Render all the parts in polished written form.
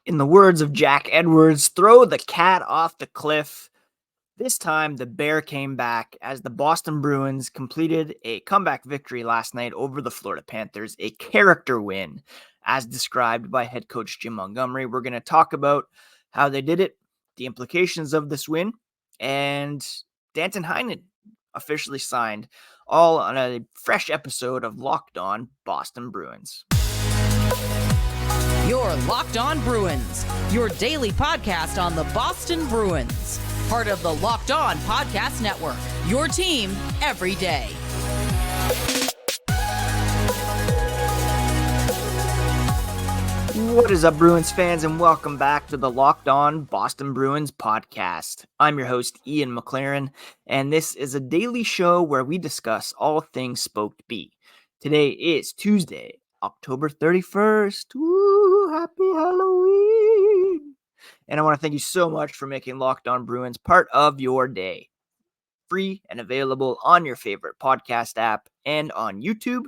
In the words of Jack Edwards, throw the cat off the cliff. This time, the bear came back as the Boston Bruins completed a comeback victory last night over the Florida Panthers, a character win, as described by head coach Jim Montgomery. We're going to talk about how they did it, the implications of this win, and Danton Heinen officially signed, all on a fresh episode of Locked On Boston Bruins. You're Locked On Bruins, your daily podcast on the Boston Bruins. Part of the Locked On Podcast Network, your team every day. What is up, Bruins fans, and welcome back to the Locked On Boston Bruins podcast. I'm your host, Ian McLaren, and this is a daily show where we discuss all things Spoked B. Today is Tuesday, October 31st. Woo, happy Halloween! And I want to thank you so much for making Locked On Bruins part of your day. Free and available on your favorite podcast app and on YouTube.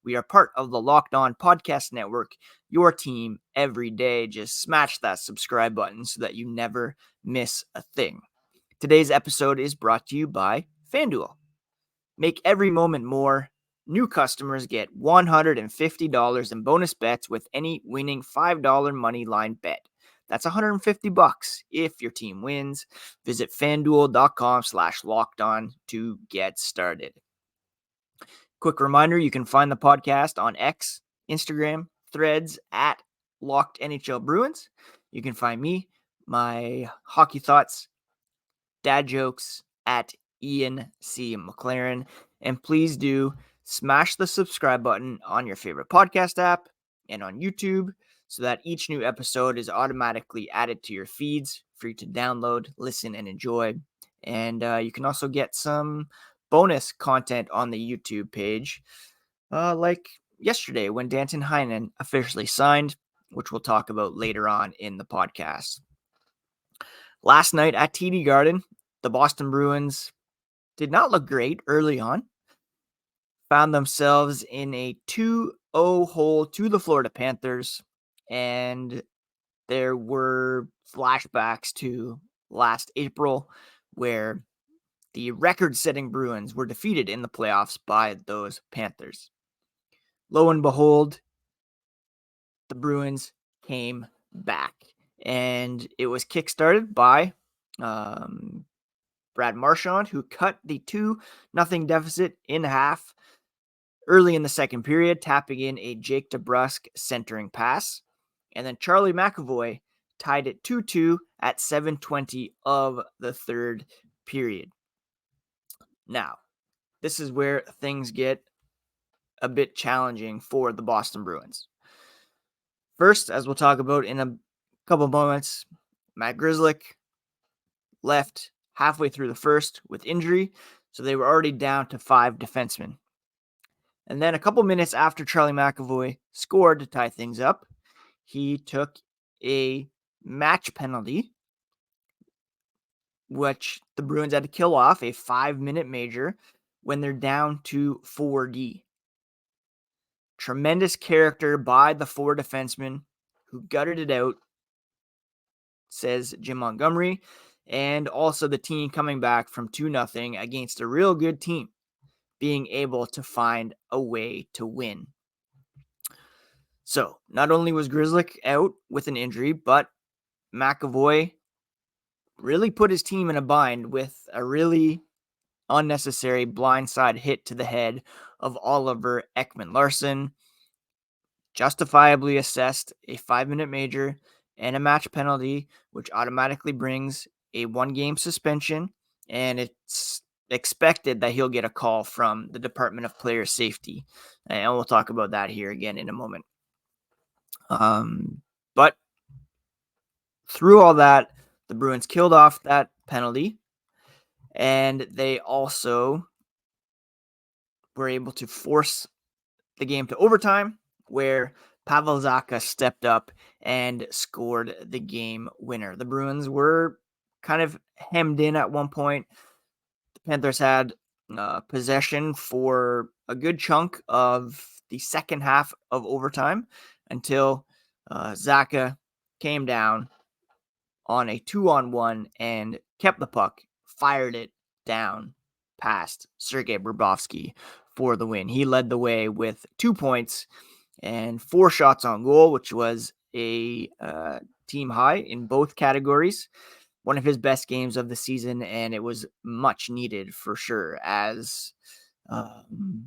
We are part of the Locked On Podcast Network, your team every day. Just smash that subscribe button so that you never miss a thing. Today's episode is brought to you by FanDuel. Make every moment more. New customers get $150 in bonus bets with any winning $5 money line bet. That's $150 if your team wins. Visit FanDuel.com/lockedon to get started. Quick reminder, you can find the podcast on X, Instagram, Threads at Locked NHL Bruins. You can find me, my hockey thoughts, dad jokes at Ian C. McLaren. And please do smash the subscribe button on your favorite podcast app and on YouTube so that each new episode is automatically added to your feeds for you to download, listen, and enjoy. And you can also get some bonus content on the YouTube page, like yesterday when Danton Heinen officially signed, which we'll talk about later on in the podcast. Last night at TD Garden, the Boston Bruins did not look great early on. Found themselves in a 2-0 hole to the Florida Panthers, and there were flashbacks to last April where the record-setting Bruins were defeated in the playoffs by those Panthers. Lo and behold, the Bruins came back, and it was kickstarted by Brad Marchand, who cut the 2-0 deficit in half early in the second period, tapping in a Jake DeBrusk centering pass. And then Charlie McAvoy tied it 2-2 at 7:20 of the third period. Now, this is where things get a bit challenging for the Boston Bruins. First, as we'll talk about in a couple moments, Matt Grzelcyk left halfway through the first with injury, so they were already down to 5 defensemen. And then a couple minutes after Charlie McAvoy scored to tie things up, he took a match penalty, which the Bruins had to kill off, a 5-minute major, when they're down to 4D. Tremendous character by the 4 defensemen who gutted it out, says Jim Montgomery, and also the team coming back from 2-0 against a real good team, being able to find a way to win. So, not only was Grzelcyk out with an injury, but McAvoy really put his team in a bind with a really unnecessary blindside hit to the head of Oliver Ekman-Larsson, justifiably assessed a 5-minute major and a match penalty, which automatically brings a 1-game suspension, and it's expected that he'll get a call from the Department of Player Safety, and we'll talk about that here again in a moment. But through all that, the Bruins killed off that penalty, and they also were able to force the game to overtime, where Pavel Zacha stepped up and scored the game winner. The Bruins were kind of hemmed in at one point. The Panthers had possession for a good chunk of the second half of overtime until Zacha came down on a 2-on-1 and kept the puck, fired it down past Sergei Bobrovsky for the win. He led the way with 2 points and 4 shots on goal, which was a team high in both categories. One of his best games of the season, and it was much needed for sure as the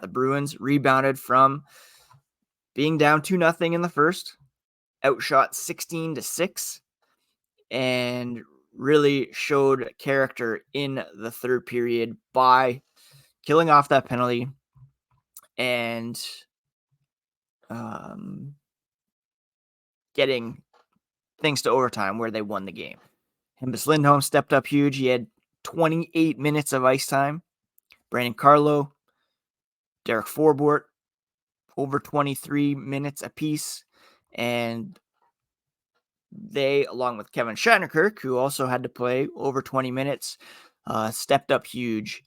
Bruins rebounded from being down 2-0 in the first, outshot 16-6, and really showed character in the third period by killing off that penalty and getting things to overtime where they won the game. Hampus Lindholm stepped up huge. He had 28 minutes of ice time. Brandon Carlo, Derek Forbort, over 23 minutes apiece. And they, along with Kevin Shattenkirk, who also had to play over 20 minutes, stepped up huge,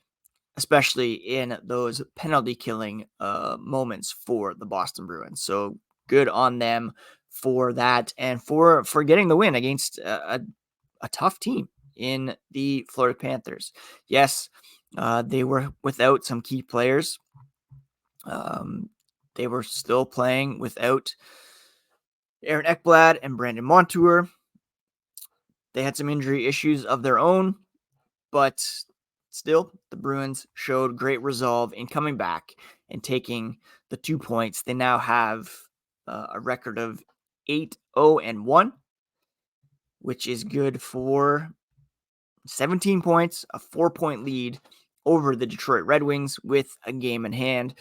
especially in those penalty-killing moments for the Boston Bruins. So good on them for that and for getting the win against a tough team in the Florida Panthers. Yes, they were without some key players. They were still playing without Aaron Ekblad and Brandon Montour. They had some injury issues of their own, but still, the Bruins showed great resolve in coming back and taking the 2 points. They now have a record of 8-0-1, which is good for 17 points, a 4-point lead over the Detroit Red Wings with a game in hand.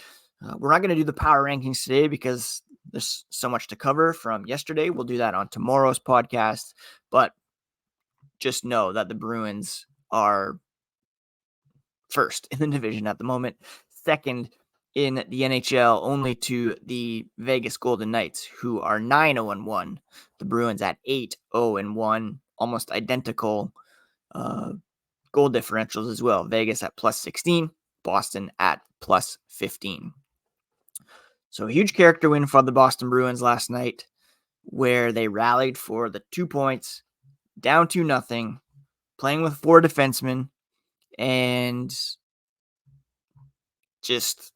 We're not going to do the power rankings today because there's so much to cover from yesterday. We'll do that on tomorrow's podcast, but just know that the Bruins are first in the division at the moment, second in the NHL, only to the Vegas Golden Knights, who are 9-0-1. The Bruins at 8-0-1, almost identical goal differentials as well. Vegas at +16, Boston at +15. So a huge character win for the Boston Bruins last night, where they rallied for the 2 points, down 2-0, playing with 4 defensemen, and just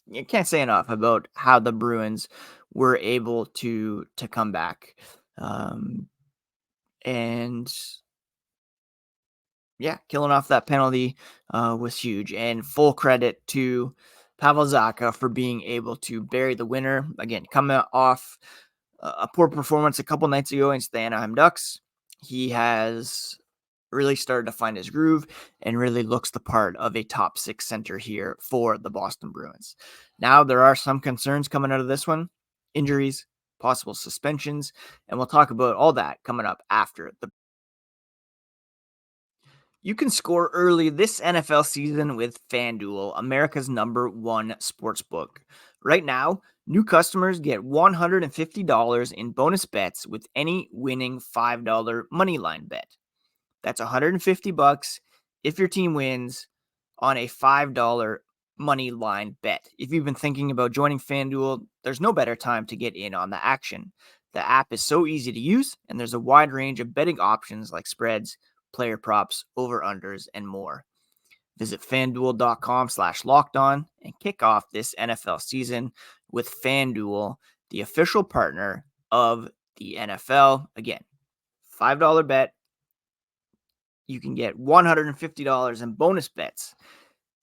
you can't say enough about how the Bruins were able to come back. And killing off that penalty was huge. And full credit to Pavel Zacha for being able to bury the winner. Again, coming off a poor performance a couple nights ago against the Anaheim Ducks, he has really started to find his groove and really looks the part of a top 6 center here for the Boston Bruins. Now, there are some concerns coming out of this one. Injuries, possible suspensions, and we'll talk about all that coming up after the. You can score early this NFL season with FanDuel, America's #1 sportsbook. Right now, new customers get $150 in bonus bets with any winning $5 moneyline bet. That's $150 if your team wins on a $5 money line bet. If you've been thinking about joining FanDuel, there's no better time to get in on the action. The app is so easy to use, and there's a wide range of betting options like spreads, player props, over-unders, and more. Visit FanDuel.com/lockedon and kick off this NFL season with FanDuel, the official partner of the NFL. Again, $5 bet. You can get $150 in bonus bets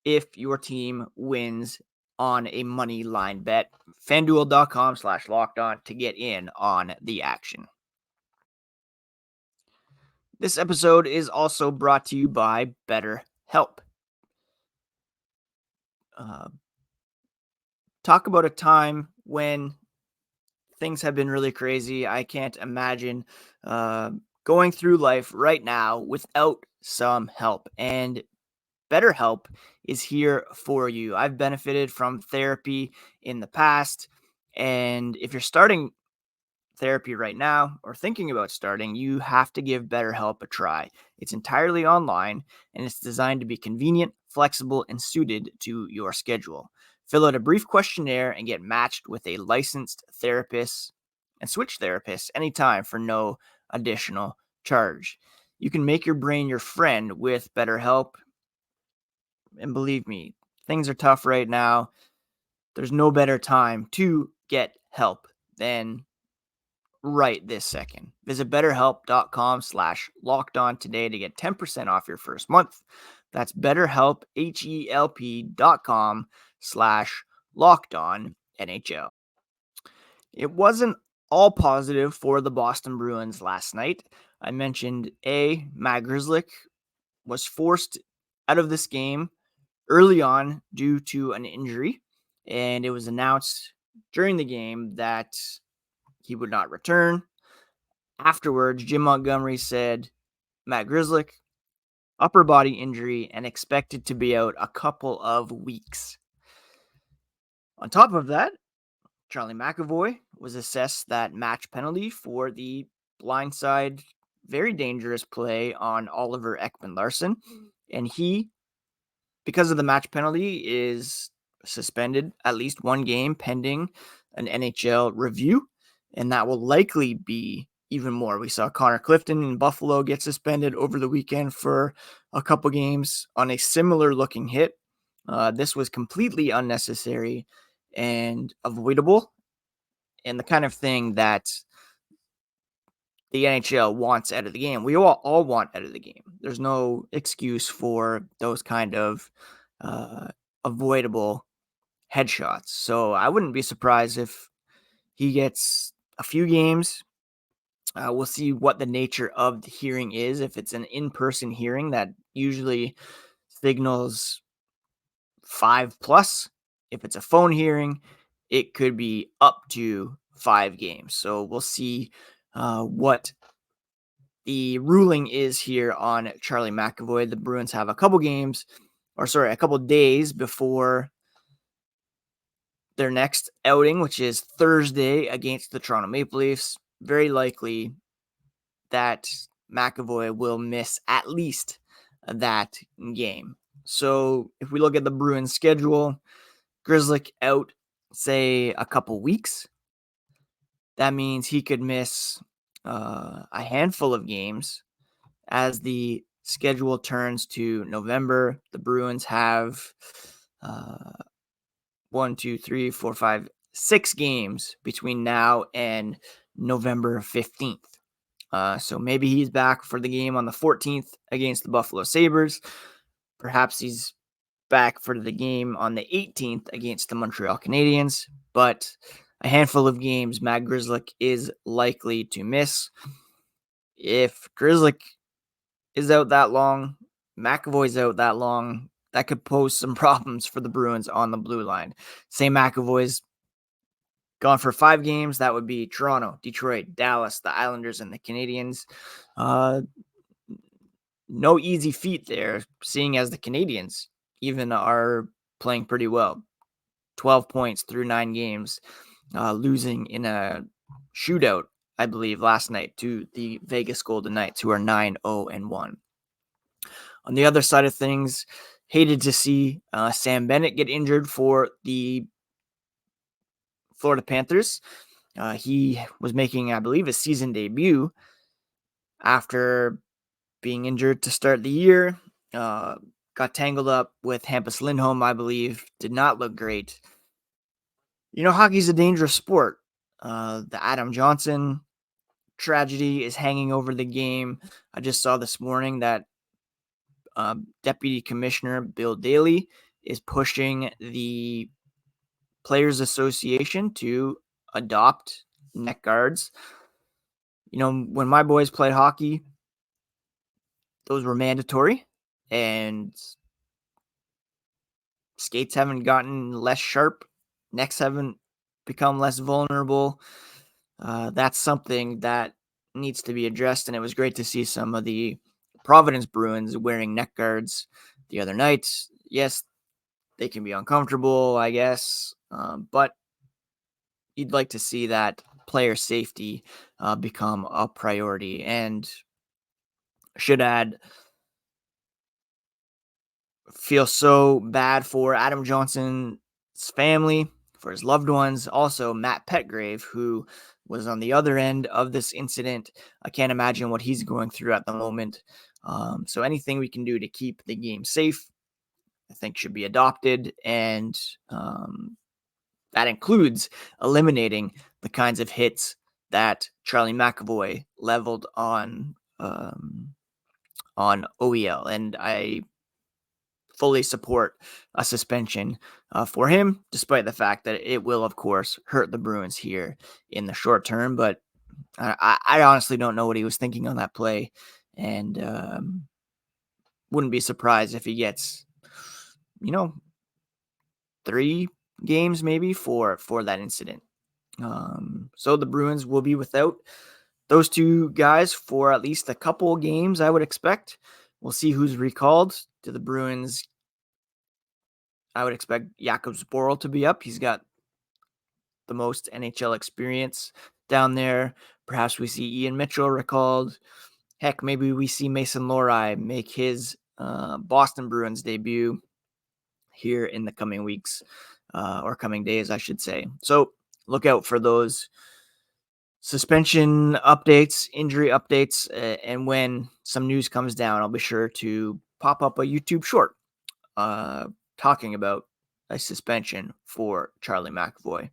if your team wins on a money line bet. FanDuel.com/lockedon to get in on the action. This episode is also brought to you by BetterHelp. Talk about a time when things have been really crazy. I can't imagine going through life right now without some help. And BetterHelp is here for you. I've benefited from therapy in the past. And if you're starting therapy right now or thinking about starting, you have to give BetterHelp a try. It's entirely online and it's designed to be convenient, flexible, and suited to your schedule. Fill out a brief questionnaire and get matched with a licensed therapist and switch therapists anytime for no additional charge. You can make your brain your friend with BetterHelp. And believe me, things are tough right now. There's no better time to get help than right this second. Visit betterhelp.com/lockedon today to get 10% off your first month. That's BetterHelp, HELP.com/lockedon NHL. It wasn't all positive for the Boston Bruins last night. I mentioned Matt Grzelcyk was forced out of this game early on due to an injury, and it was announced during the game that he would not return. Afterwards, Jim Montgomery said Matt Grzelcyk, upper body injury, and expected to be out a couple of weeks. On top of that, Charlie McAvoy was assessed that match penalty for the blindside, very dangerous play on Oliver Ekman-Larsson, and he, because of the match penalty, is suspended at least one game pending an NHL review, and that will likely be even more. We saw Connor Clifton in Buffalo get suspended over the weekend for a couple games on a similar looking hit. This was completely unnecessary and avoidable, and the kind of thing that the NHL wants out of the game. We all want out of the game. There's no excuse for those kind of avoidable headshots. So I wouldn't be surprised if he gets a few games. We'll see what the nature of the hearing is. If it's an in-person hearing, that usually signals 5+. If it's a phone hearing, it could be up to 5 games. So we'll see what the ruling is here on Charlie McAvoy. The Bruins have a couple days before their next outing, which is Thursday against the Toronto Maple Leafs. Very likely that McAvoy will miss at least that game. So if we look at the Bruins schedule, Grzelcyk out, say, a couple weeks. That means he could miss a handful of games as the schedule turns to November. The Bruins have 6 games between now and November 15th. So maybe he's back for the game on the 14th against the Buffalo Sabres. Perhaps he's back for the game on the 18th against the Montreal Canadiens. But a handful of games Matt Grzelcyk is likely to miss. If Grzelcyk is out that long, McAvoy's out that long, that could pose some problems for the Bruins on the blue line. Say McAvoy's gone for 5 games, that would be Toronto, Detroit, Dallas, the Islanders, and the Canadiens. No easy feat there, seeing as the Canadiens even are playing pretty well. 12 points through 9 games, losing in a shootout, I believe, last night to the Vegas Golden Knights, who are 9-0-1. On the other side of things, hated to see Sam Bennett get injured for the Florida Panthers. He was making, I believe, a season debut after being injured to start the year. Got tangled up with Hampus Lindholm, I believe. Did not look great. You know, hockey's a dangerous sport. The Adam Johnson tragedy is hanging over the game. I just saw this morning that Deputy Commissioner Bill Daley is pushing the Players Association to adopt neck guards. You know, when my boys played hockey, those were mandatory, and skates haven't gotten less sharp. Necks haven't become less vulnerable. That's something that needs to be addressed, and it was great to see some of the Providence Bruins wearing neck guards the other night. Yes, they can be uncomfortable, I guess, but you'd like to see that player safety become a priority. And should add, feel so bad for Adam Johnson's family, for his loved ones. Also, Matt Petgrave, who was on the other end of this incident. I can't imagine what he's going through at the moment. So anything we can do to keep the game safe, I think should be adopted. And that includes eliminating the kinds of hits that Charlie McAvoy leveled on OEL. And I fully support a suspension for him, despite the fact that it will, of course, hurt the Bruins here in the short term. But I honestly don't know what he was thinking on that play, and wouldn't be surprised if he gets, 3 games maybe for that incident. So the Bruins will be without those 2 guys for at least a couple games, I would expect. We'll see who's recalled. To the Bruins, I would expect Jakub Zboril to be up. He's got the most NHL experience down there. Perhaps we see Ian Mitchell recalled. Heck, maybe we see Mason Lohrei make his Boston Bruins debut here in the coming weeks, or coming days, I should say. So look out for those suspension updates, injury updates, and when some news comes down, I'll be sure to pop up a YouTube short talking about a suspension for Charlie McAvoy.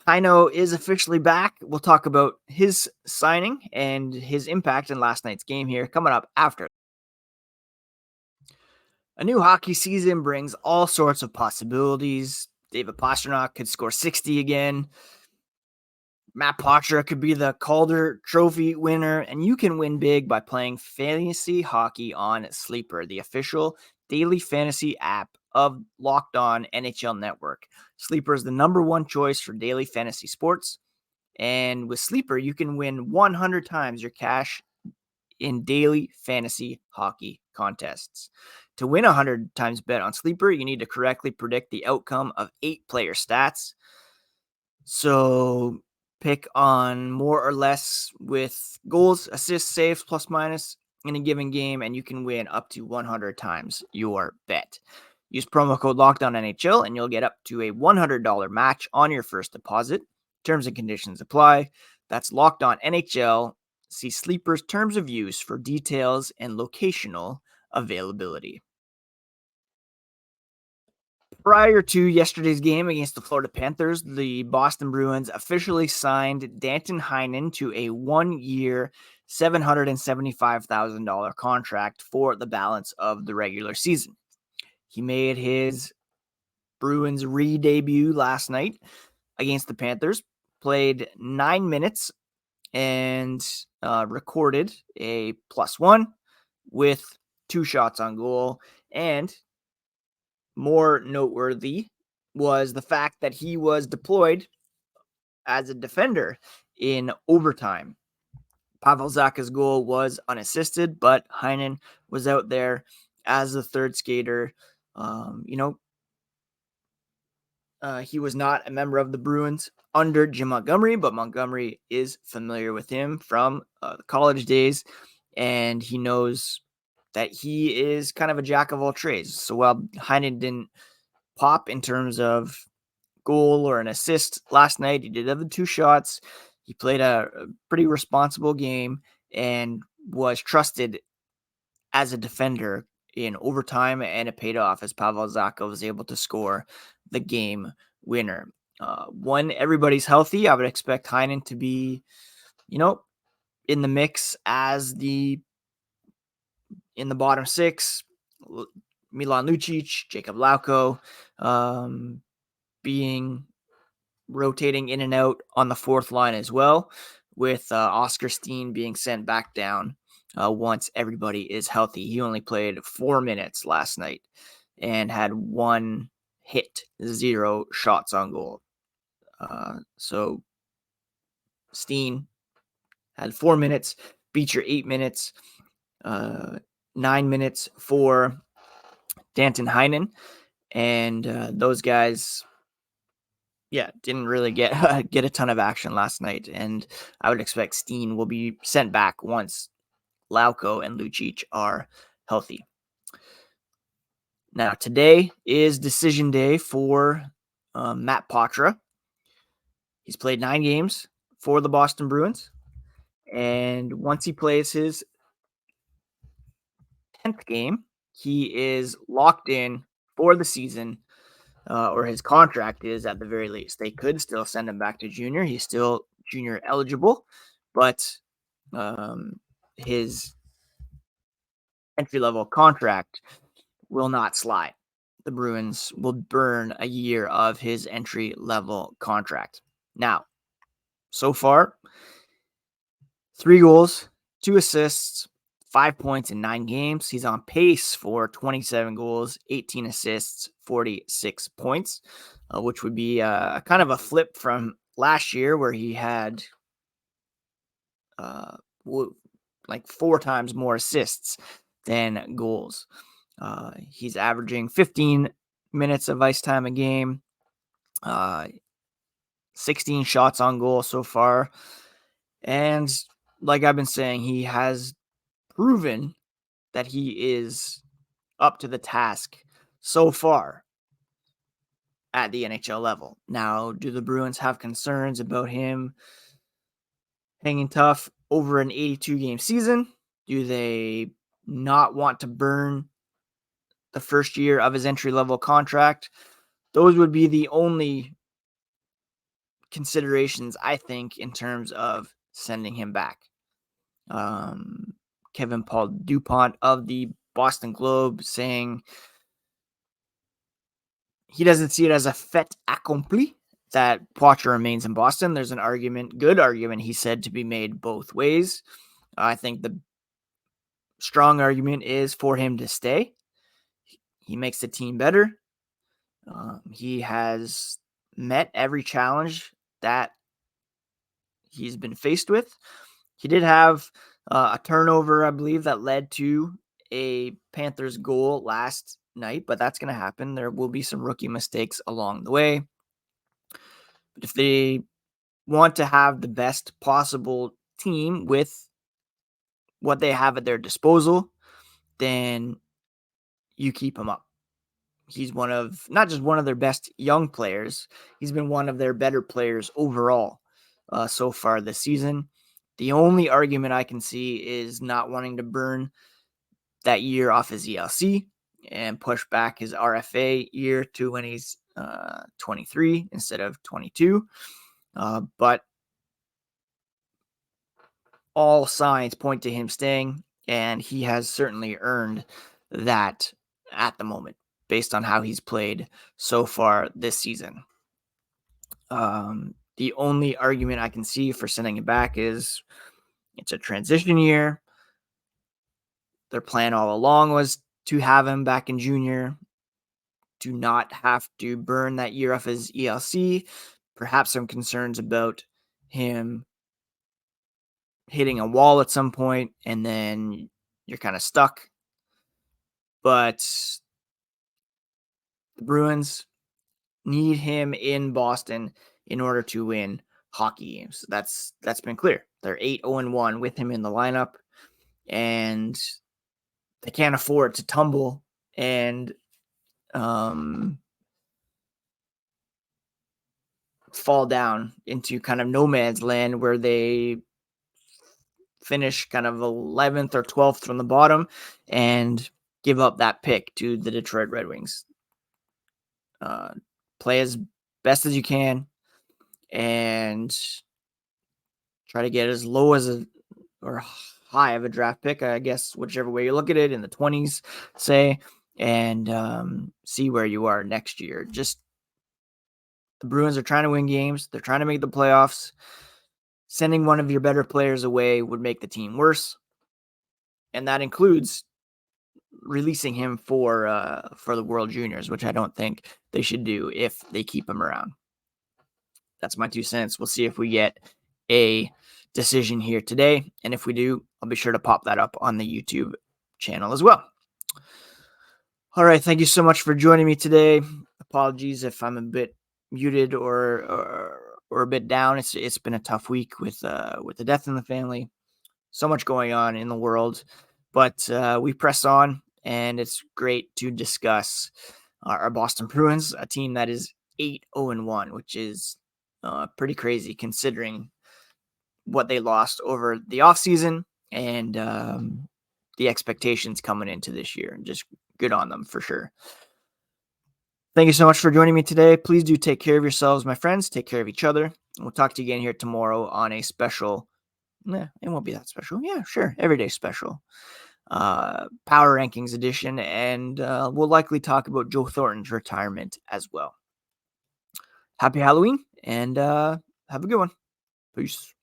Heino is officially back. We'll talk about his signing and his impact in last night's game here coming up after. A new hockey season brings all sorts of possibilities. David Pastrnak could score 60 again. Matt Poitras could be the Calder Trophy winner, and you can win big by playing fantasy hockey on Sleeper, the official daily fantasy app of Locked On NHL Network. Sleeper is the #1 choice for daily fantasy sports, and with Sleeper, you can win 100 times your cash in daily fantasy hockey contests. To win 100 times bet on Sleeper, you need to correctly predict the outcome of 8 player stats. So pick on more or less with goals, assists, saves, plus minus in a given game, and you can win up to 100 times your bet. Use promo code LOCKEDONNHL and you'll get up to a $100 match on your first deposit. Terms and conditions apply. That's Locked On NHL. See Sleeper's terms of use for details and locational availability. Prior to yesterday's game against the Florida Panthers, the Boston Bruins officially signed Danton Heinen to a 1-year, $775,000 contract for the balance of the regular season. He made his Bruins re-debut last night against the Panthers, played 9 minutes, and recorded a +1 with 2 shots on goal. And more noteworthy was the fact that he was deployed as a defender in overtime. Pavel Zacha's goal was unassisted, but Heinen was out there as the third skater. He was not a member of the Bruins under Jim Montgomery, but Montgomery is familiar with him from the college days, and he knows that he is kind of a jack of all trades. So while Heinen didn't pop in terms of goal or an assist last night, he did have the 2 shots. He played a pretty responsible game and was trusted as a defender in overtime, and it paid off as Pavel Zacha was able to score the game winner. When everybody's healthy, I would expect Heinen to be, in the mix as in the bottom 6. Milan Lucic, Jacob Lauko, rotating in and out on the 4th line as well, with Oscar Steen being sent back down once everybody is healthy. He only played 4 minutes last night and had 1 hit, 0 shots on goal. So Steen had 4 minutes, Beecher 8 minutes, 9 minutes for Danton Heinen, and those guys, didn't really get a ton of action last night, and I would expect Steen will be sent back once Lauko and Lucic are healthy. Now, today is decision day for Matt Poitras. He's played 9 games for the Boston Bruins. And once he plays his 10th game, he is locked in for the season, or his contract is at the very least. They could still send him back to junior. He's still junior eligible, but his entry-level contract will not slide. The Bruins will burn a year of his entry-level contract. Now, so far, 3 goals, 2 assists, 5 points in 9 games. He's on pace for 27 goals, 18 assists, 46 points, which would be kind of a flip from last year where he had like 4 times more assists than goals. He's averaging 15 minutes of ice time a game, 16 shots on goal so far. And like I've been saying, he has proven that he is up to the task so far at the NHL level. Now, do the Bruins have concerns about him hanging tough over an 82-game season? Do they not want to burn the first year of his entry-level contract? Those would be the only considerations, I think, in terms of sending him back. Kevin Paul Dupont of the Boston Globe saying he doesn't see it as a fait accompli that Poitras remains in Boston. There's an argument, good argument, he said, to be made both ways. I think the strong argument is for him to stay. He makes the team better. He has met every challenge that he's been faced with. He did have a turnover, I believe, that led to a Panthers goal last night, but that's going to happen. There will be some rookie mistakes along the way. But if they want to have the best possible team with what they have at their disposal, then you keep him up. He's not just one of their best young players, he's been one of their better players overall so far this season. The only argument I can see is not wanting to burn that year off his ELC and push back his RFA year to when he's 23 instead of 22. But all signs point to him staying, and he has certainly earned that at the moment based on how he's played so far this season. The only argument I can see for sending it back is it's a transition year. Their plan all along was to have him back in junior, to not have to burn that year off his ELC. Perhaps some concerns about him hitting a wall at some point, and then you're kind of stuck. But the Bruins need him in Boston in order to win hockey games. That's been clear. They're 8-0-1 with him in the lineup, and they can't afford to tumble and fall down into kind of no man's land where they finish kind of 11th or 12th from the bottom and give up that pick to the Detroit Red Wings. Play as best as you can and try to get as low as or high of a draft pick, I guess, whichever way you look at it, in the 20s, say, and see where you are next year. Just the Bruins are trying to win games. They're trying to make the playoffs. Sending one of your better players away would make the team worse. And that includes releasing him for the World Juniors, which I don't think they should do if they keep him around. That's my 2 cents. We'll see if we get a decision here today. And if we do, I'll be sure to pop that up on the YouTube channel as well. All right. Thank you so much for joining me today. Apologies if I'm a bit muted or a bit down. It's been a tough week with the death in the family. So much going on in the world, but we press on and it's great to discuss our Boston Bruins, a team that is 8-0-1, which is pretty crazy considering what they lost over the offseason and the expectations coming into this year. Just good on them for sure. Thank you so much for joining me today. Please do take care of yourselves, my friends. Take care of each other. We'll talk to you again here tomorrow on a special. It won't be that special. Yeah, sure. Everyday special. Power Rankings edition. And we'll likely talk about Joe Thornton's retirement as well. Happy Halloween and have a good one. Peace.